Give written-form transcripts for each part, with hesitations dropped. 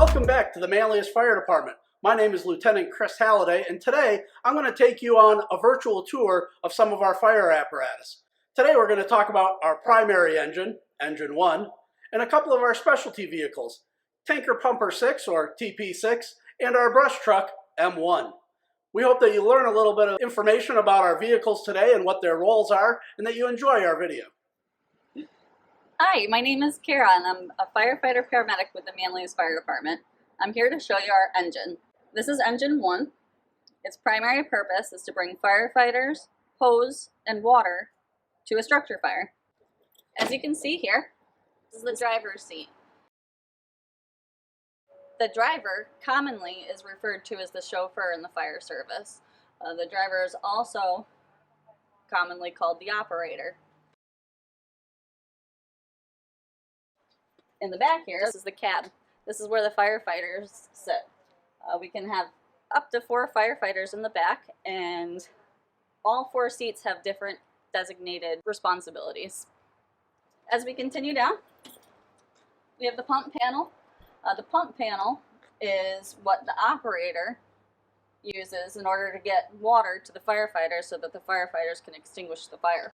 Welcome back to the Manlius Fire Department. My name is Lieutenant Chris Halliday, and today I'm going to take you on a virtual tour of some of our fire apparatus. Today we're going to talk about our primary engine, Engine 1, and a couple of our specialty vehicles, Tanker Pumper 6 or TP6, and our brush truck, M1. We hope that you learn a little bit of information about our vehicles today and what their roles are, and that you enjoy our video. Hi, my name is Kara and I'm a firefighter paramedic with the Manlius Fire Department. I'm here to show you our engine. This is Engine 1. Its primary purpose is to bring firefighters, hose, and water to a structure fire. As you can see here, this is the driver's seat. The driver commonly is referred to as the chauffeur in the fire service. The driver is also commonly called the operator. In the back here, this is the cab. This is where the firefighters sit. We can have up to 4 firefighters in the back, and all 4 seats have different designated responsibilities. As we continue down, we have the pump panel. The pump panel is what the operator uses in order to get water to the firefighters so that the firefighters can extinguish the fire.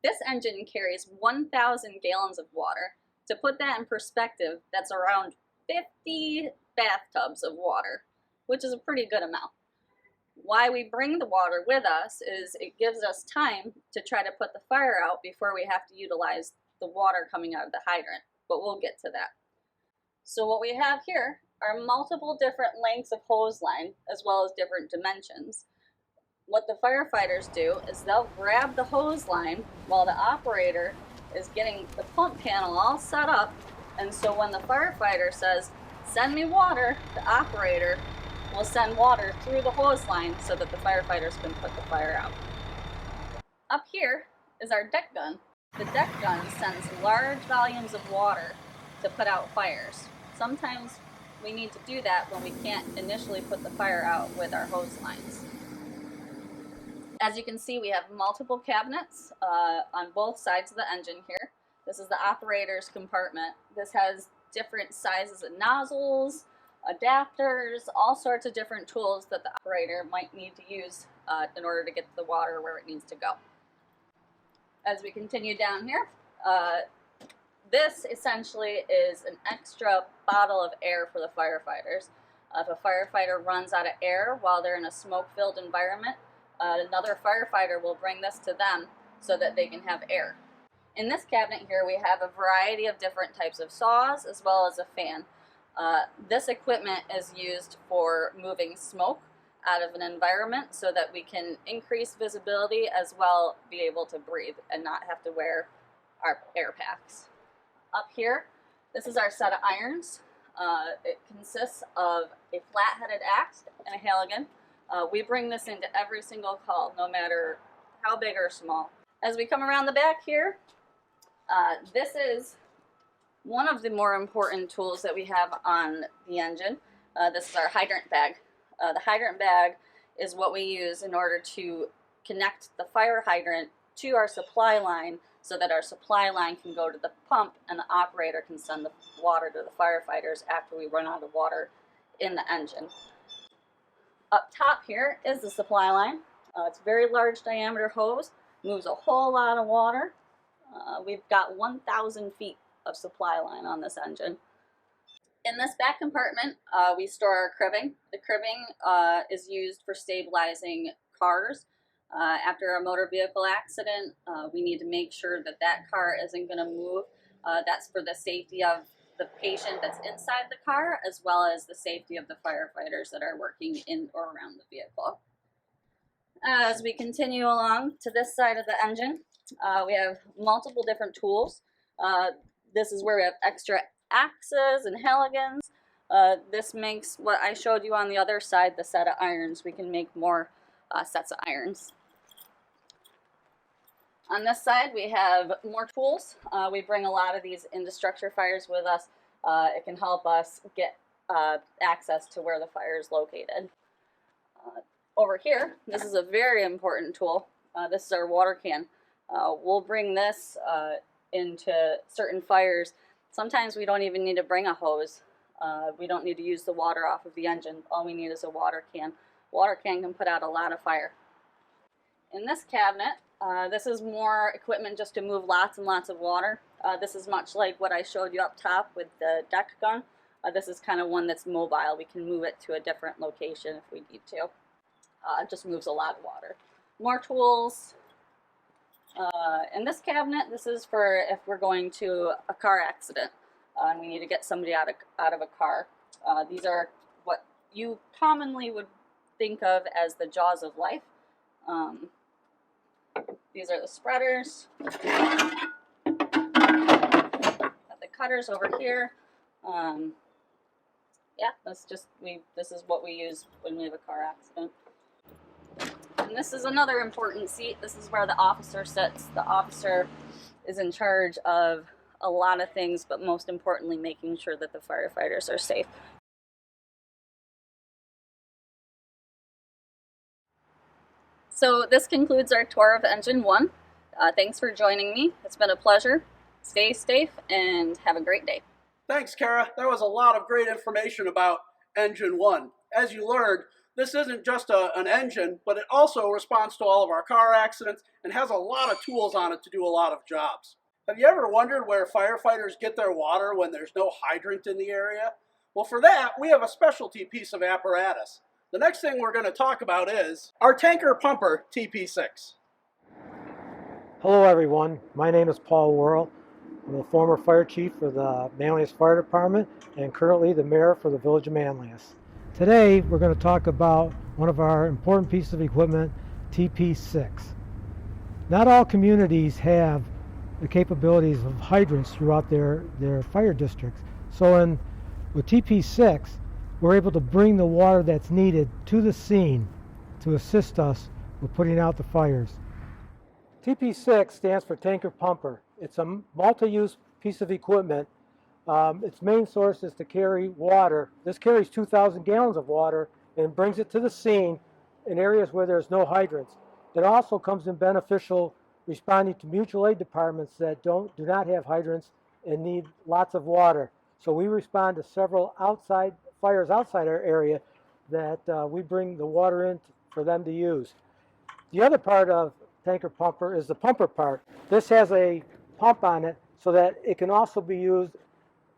This engine carries 1,000 gallons of water. To put that in perspective, that's around 50 bathtubs of water, which is a pretty good amount. Why we bring the water with us is it gives us time to try to put the fire out before we have to utilize the water coming out of the hydrant, but we'll get to that. So what we have here are multiple different lengths of hose line as well as different dimensions. What the firefighters do is they'll grab the hose line while the operator is getting the pump panel all set up, and so when the firefighter says, "Send me water," the operator will send water through the hose line so that the firefighters can put the fire out. Up here is our deck gun. The deck gun sends large volumes of water to put out fires. Sometimes we need to do that when we can't initially put the fire out with our hose lines. As you can see, we have multiple cabinets on both sides of the engine here. This is the operator's compartment. This has different sizes of nozzles, adapters, all sorts of different tools that the operator might need to use in order to get the water where it needs to go. As we continue down here, this essentially is an extra bottle of air for the firefighters. If a firefighter runs out of air while they're in a smoke-filled environment, another firefighter will bring this to them so that they can have air. In this cabinet here we have a variety of different types of saws as well as a fan. This equipment is used for moving smoke out of an environment so that we can increase visibility as well be able to breathe and not have to wear our air packs. Up here, this is our set of irons. It consists of a flat-headed axe and a halligan. We bring this into every single call, no matter how big or small. As we come around the back here, this is one of the more important tools that we have on the engine. This is our hydrant bag. The hydrant bag is what we use in order to connect the fire hydrant to our supply line so that our supply line can go to the pump and the operator can send the water to the firefighters after we run out of water in the engine. Up top here is the supply line. It's a very large diameter hose, moves a whole lot of water. We've got 1,000 feet of supply line on this engine. In this back compartment, we store our cribbing. The cribbing is used for stabilizing cars. After a motor vehicle accident, we need to make sure that that car isn't going to move. That's for the safety of the patient that's inside the car, as well as the safety of the firefighters that are working in or around the vehicle. As we continue along to this side of the engine, we have multiple different tools. This is where we have extra axes and halligans. This makes what I showed you on the other side, the set of irons. We can make more sets of irons. On this side, we have more tools. We bring a lot of these into structure fires with us. It can help us get access to where the fire is located. Over here, this is a very important tool. This is our water can. We'll bring this into certain fires. Sometimes we don't even need to bring a hose. We don't need to use the water off of the engine. All we need is a water can. Water can put out a lot of fire. In this cabinet, this is more equipment just to move lots and lots of water. This is much like what I showed you up top with the deck gun. This is kind of one that's mobile. We can move it to a different location if we need to. It just moves a lot of water. More tools. In this cabinet, this is for if we're going to a car accident and we need to get somebody out of a car. These are what you commonly would think of as the jaws of life. These are the spreaders. Got the cutters over here. Yeah, this is what we use when we have a car accident. And this is another important seat. This is where the officer sits. The officer is in charge of a lot of things, but most importantly, making sure that the firefighters are safe. So this concludes our tour of Engine 1. Thanks for joining me. It's been a pleasure. Stay safe and have a great day. Thanks, Kara. There was a lot of great information about Engine 1. As you learned, this isn't just an engine, but it also responds to all of our car accidents and has a lot of tools on it to do a lot of jobs. Have you ever wondered where firefighters get their water when there's no hydrant in the area? Well, for that, we have a specialty piece of apparatus. The next thing we're going to talk about is our tanker pumper Tp6. Hello everyone, my name is Paul Worrell. I'm the former fire chief for the Manlius Fire Department and currently the mayor for the village of Manlius. Today we're going to talk about one of our important pieces of equipment, Tp6. Not all communities have the capabilities of hydrants throughout their fire districts. So with Tp6, we're able to bring the water that's needed to the scene to assist us with putting out the fires. Tp6 stands for Tanker Pumper. It's a multi-use piece of equipment. Its main source is to carry water. This carries 2,000 gallons of water and brings it to the scene in areas where there's no hydrants. It also comes in beneficial responding to mutual aid departments that do not have hydrants and need lots of water. So we respond to several fires outside our area that we bring the water in for them to use. The other part of tanker pumper is the pumper part. This has a pump on it so that it can also be used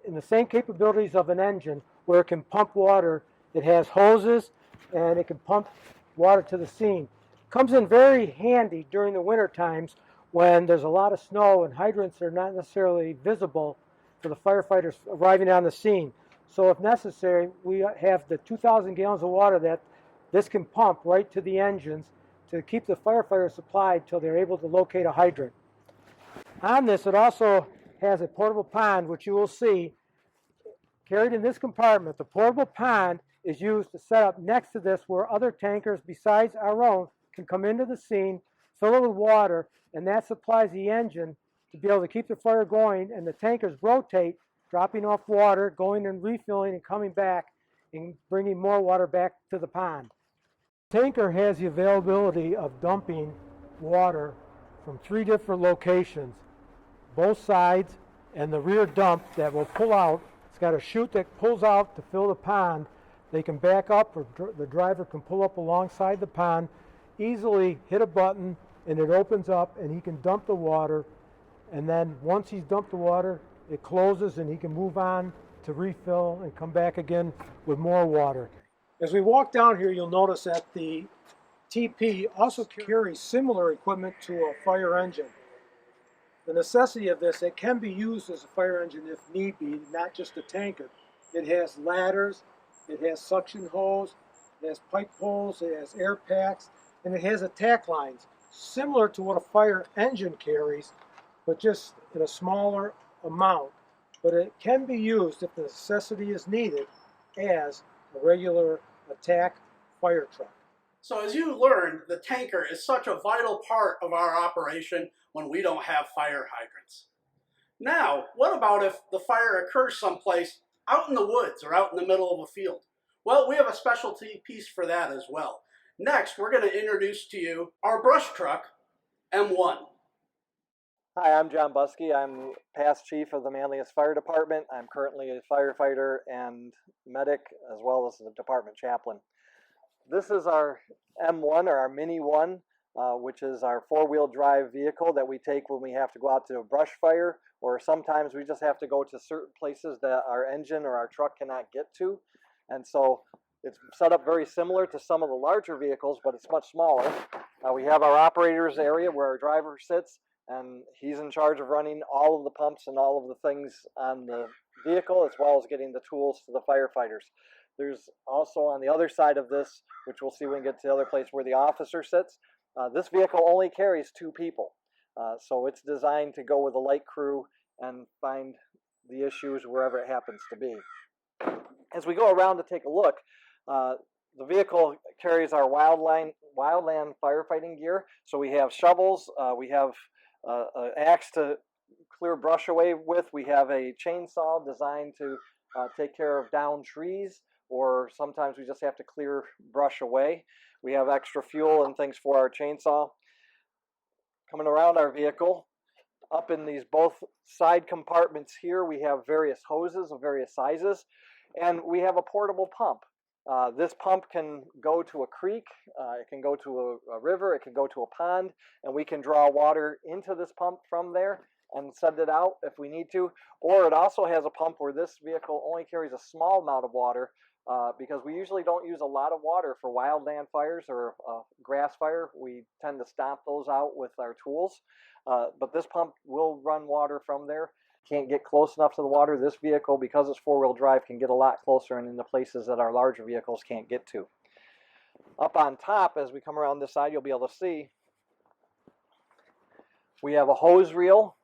in the same capabilities of an engine where it can pump water. It has hoses and it can pump water to the scene. Comes in very handy during the winter times when there's a lot of snow and hydrants are not necessarily visible for the firefighters arriving on the scene. So if necessary, we have the 2,000 gallons of water that this can pump right to the engines to keep the firefighters supplied till they're able to locate a hydrant. On this, it also has a portable pond, which you will see carried in this compartment. The portable pond is used to set up next to this where other tankers besides our own can come into the scene, fill it with water, and that supplies the engine to be able to keep the fire going, and the tankers rotate, dropping off water, going and refilling and coming back and bringing more water back to the pond. The tanker has the availability of dumping water from 3 different locations, both sides, and the rear dump that will pull out. It's got a chute that pulls out to fill the pond. They can back up, or the driver can pull up alongside the pond, easily hit a button, and it opens up and he can dump the water. And then once he's dumped the water, it closes and he can move on to refill and come back again with more water. As we walk down here, you'll notice that the TP also carries similar equipment to a fire engine. The necessity of this, it can be used as a fire engine if need be, not just a tanker. It has ladders, it has suction hose, it has pipe poles, it has air packs, and it has attack lines, similar to what a fire engine carries, but just in a smaller amount. But it can be used if the necessity is needed as a regular attack fire truck. So as you learned, the tanker is such a vital part of our operation when we don't have fire hydrants. Now, what about if the fire occurs someplace out in the woods or out in the middle of a field? Well, we have a specialty piece for that as well. Next, we're going to introduce to you our brush truck, M1. Hi, I'm John Buskey. I'm past chief of the Manlius Fire Department. I'm currently a firefighter and medic, as well as the department chaplain. This is our M1, or our Mini 1, which is our four-wheel drive vehicle that we take when we have to go out to a brush fire, or sometimes we just have to go to certain places that our engine or our truck cannot get to. And so it's set up very similar to some of the larger vehicles, but it's much smaller. We have our operator's area where our driver sits, and he's in charge of running all of the pumps and all of the things on the vehicle, as well as getting the tools to the firefighters. There's also on the other side of this, which we'll see when we get to the other place where the officer sits, this vehicle only carries 2 people. So it's designed to go with a light crew and find the issues wherever it happens to be. As we go around to take a look, the vehicle carries our wildland firefighting gear. So we have shovels, we have an axe to clear brush away with, we have a chainsaw designed to take care of downed trees, or sometimes we just have to clear brush away. We have extra fuel and things for our chainsaw. Coming around our vehicle, up in these both side compartments here, we have various hoses of various sizes, and we have a portable pump. This pump can go to a creek, it can go to a river, it can go to a pond, and we can draw water into this pump from there and send it out if we need to. Or it also has a pump where this vehicle only carries a small amount of water, because we usually don't use a lot of water for wildland fires or grass fire. We tend to stomp those out with our tools. But this pump will run water from there. Can't get close enough to the water. This vehicle, because it's four-wheel drive, can get a lot closer and into places that our larger vehicles can't get to. Up on top, as we come around this side, you'll be able to see we have a hose reel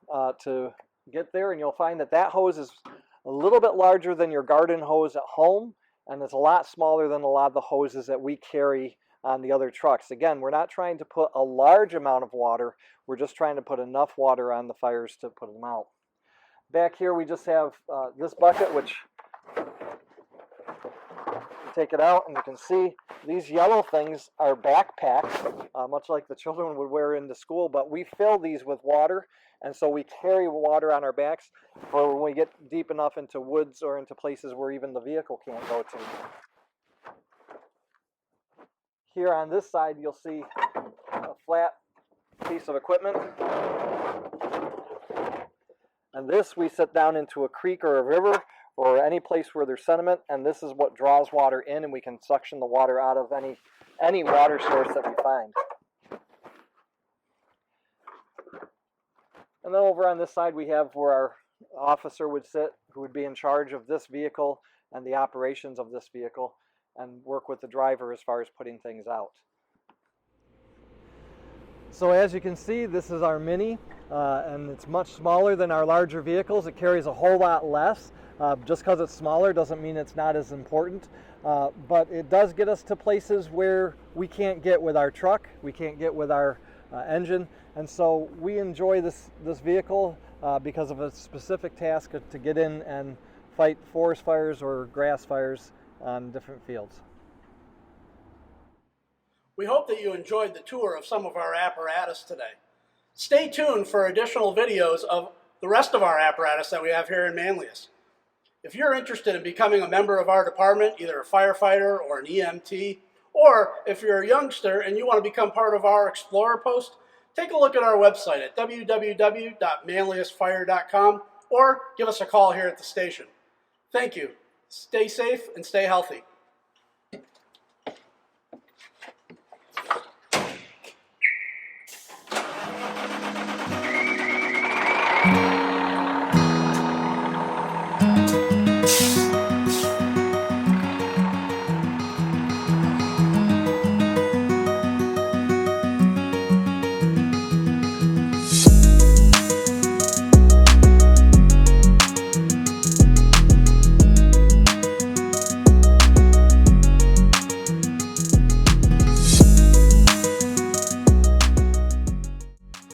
to get there, and you'll find that that hose is a little bit larger than your garden hose at home, and it's a lot smaller than a lot of the hoses that we carry on the other trucks. Again, we're not trying to put a large amount of water, we're just trying to put enough water on the fires to put them out. Back here we just have this bucket, which you take it out and you can see these yellow things are backpacks, much like the children would wear into school, but we fill these with water, and so we carry water on our backs for when we get deep enough into woods or into places where even the vehicle can't go to. Here on this side you'll see a flat piece of equipment, and this we set down into a creek or a river or any place where there's sediment, and this is what draws water in, and we can suction the water out of any water source that we find. And then over on this side we have where our officer would sit, who would be in charge of this vehicle and the operations of this vehicle, and work with the driver as far as putting things out. So as you can see, this is our Mini, and it's much smaller than our larger vehicles. It carries a whole lot less. Just because it's smaller doesn't mean it's not as important, but it does get us to places where we can't get with our truck, we can't get with our engine, and so we enjoy this vehicle because of a specific task to get in and fight forest fires or grass fires on different fields. We hope that you enjoyed the tour of some of our apparatus today. Stay tuned for additional videos of the rest of our apparatus that we have here in Manlius. If you're interested in becoming a member of our department, either a firefighter or an EMT, or if you're a youngster and you want to become part of our Explorer Post, take a look at our website at www.manliusfire.com or give us a call here at the station. Thank you. Stay safe and stay healthy.